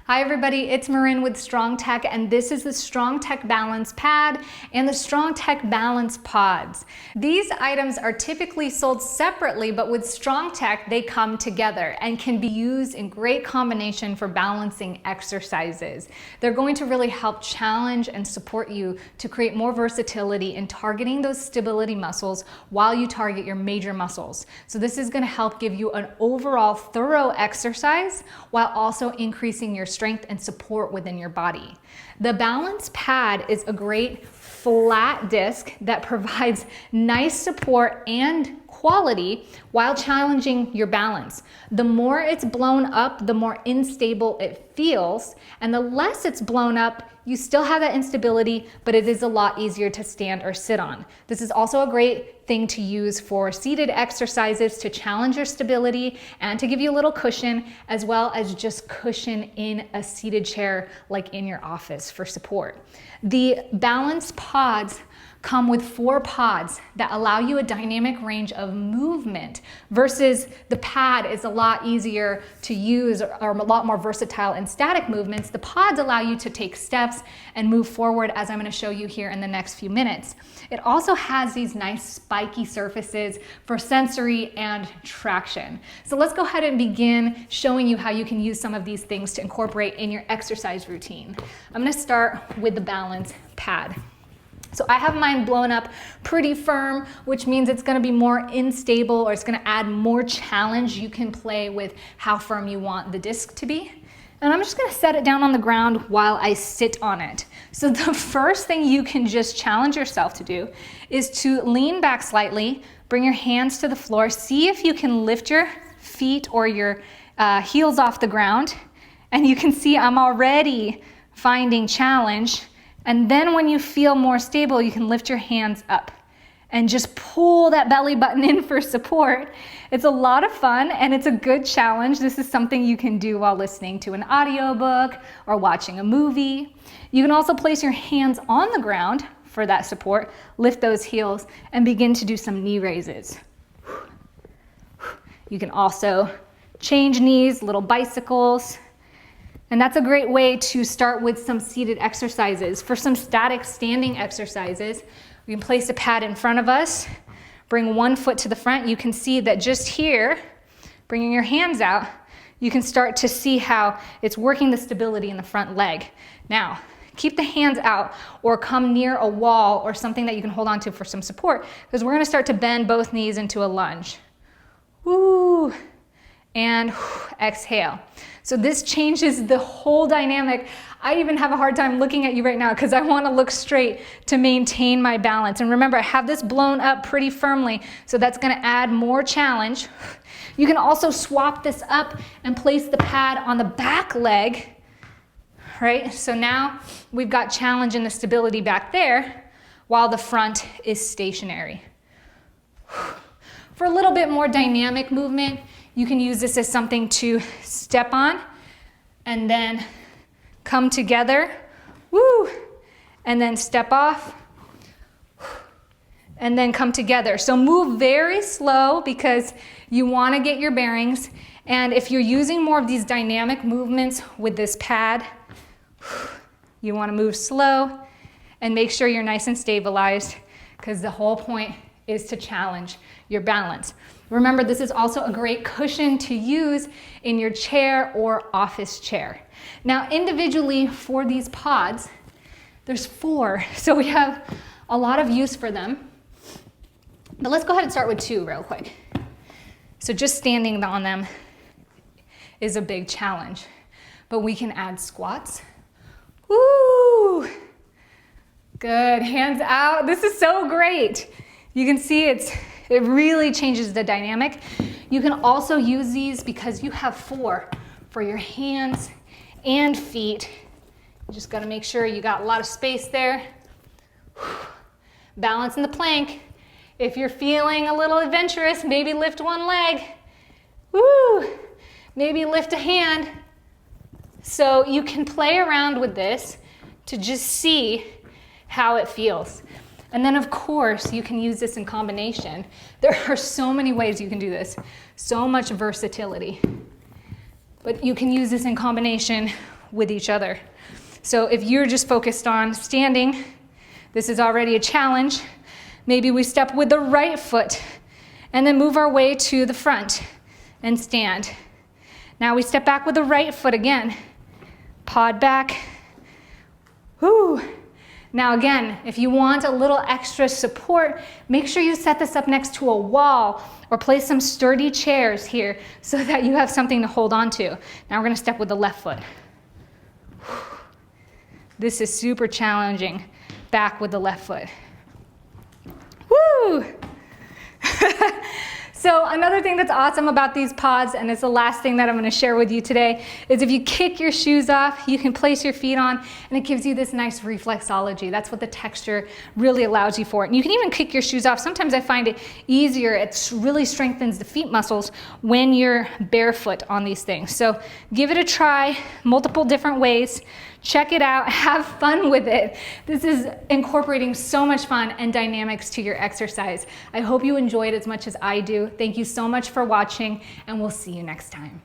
Hi everybody, it's Marin with StrongTek, and this is the StrongTek Balance Pad and the StrongTek Balance Pods. These items are typically sold separately, but with StrongTek, they come together and can be used in great combination for balancing exercises. They're going to really help challenge and support you to create more versatility in targeting those stability muscles while you target your major muscles. So this is going to help give you an overall thorough exercise while also increasing your strength and support within your body. The balance pad is a great flat disc that provides nice support and quality while challenging your balance. The more it's blown up, the more unstable it feels, and the less it's blown up, you still have that instability, but it is a lot easier to stand or sit on. This is also a great thing to use for seated exercises to challenge your stability and to give you a little cushion, as well as just cushion in a seated chair like in your office for support. The balance pods come with 4 pods that allow you a dynamic range of movement versus the pad is a lot easier to use or a lot more versatile in static movements. The pods allow you to take steps and move forward, as I'm going to show you here in the next few minutes. It also has these nice spiky surfaces for sensory and traction. So let's go ahead and begin showing you how you can use some of these things to incorporate in your exercise routine. I'm going to start with the balance pad. So I have mine blown up pretty firm, which means it's going to be more unstable, or it's going to add more challenge. You can play with how firm you want the disc to be. And I'm just going to set it down on the ground while I sit on it. So the first thing you can just challenge yourself to do is to lean back slightly, bring your hands to the floor, see if you can lift your feet or your heels off the ground. And you can see I'm already finding challenge. And then when you feel more stable, you can lift your hands up and just pull that belly button in for support. It's a lot of fun and it's a good challenge. This is something you can do while listening to an audiobook or watching a movie. You can also place your hands on the ground for that support, lift those heels, and begin to do some knee raises. You can also change knees, little bicycles. And that's a great way to start with some seated exercises. For some static standing exercises, we can place a pad in front of us, bring one foot to the front. You can see that just here, bringing your hands out, you can start to see how it's working the stability in the front leg. Now, keep the hands out or come near a wall or something that you can hold on to for some support, because we're gonna start to bend both knees into a lunge. Woo, and exhale. So this changes the whole dynamic. I even have a hard time looking at you right now because I want to look straight to maintain my balance. And remember, I have this blown up pretty firmly, so that's going to add more challenge. You can also swap this up and place the pad on the back leg, right? So now we've got challenge in the stability back there while the front is stationary. For a little bit more dynamic movement, you can use this as something to step on and then come together, woo, and then step off and then come together. So move very slow because you want to get your bearings. And if you're using more of these dynamic movements with this pad, you want to move slow and make sure you're nice and stabilized, because the whole point is to challenge your balance. Remember, this is also a great cushion to use in your chair or office chair. Now, individually for these pods, there's 4, so we have a lot of use for them. But let's go ahead and start with 2 real quick. So just standing on them is a big challenge, but we can add squats. Woo! Good, hands out. This is so great. You can see it really changes the dynamic. You can also use these because you have 4 for your hands and feet. You just got to make sure you got a lot of space there. Balance in the plank. If you're feeling a little adventurous, maybe lift one leg. Woo! Maybe lift a hand. So you can play around with this to just see how it feels. And then of course, you can use this in combination. There are so many ways you can do this, so much versatility. But you can use this in combination with each other. So if you're just focused on standing, this is already a challenge. Maybe we step with the right foot and then move our way to the front and stand. Now we step back with the right foot again. Pod back. Woo. Now again, if you want a little extra support, make sure you set this up next to a wall or place some sturdy chairs here so that you have something to hold on to. Now we're gonna step with the left foot. This is super challenging. Back with the left foot. Woo! So another thing that's awesome about these pods, and it's the last thing that I'm gonna share with you today, is if you kick your shoes off, you can place your feet on, and it gives you this nice reflexology. That's what the texture really allows you for. And you can even kick your shoes off. Sometimes I find it easier. It really strengthens the feet muscles when you're barefoot on these things. So give it a try, multiple different ways. Check it out, have fun with it. This is incorporating so much fun and dynamics to your exercise. I hope you enjoyed as much as I do. Thank you so much for watching, and we'll see you next time.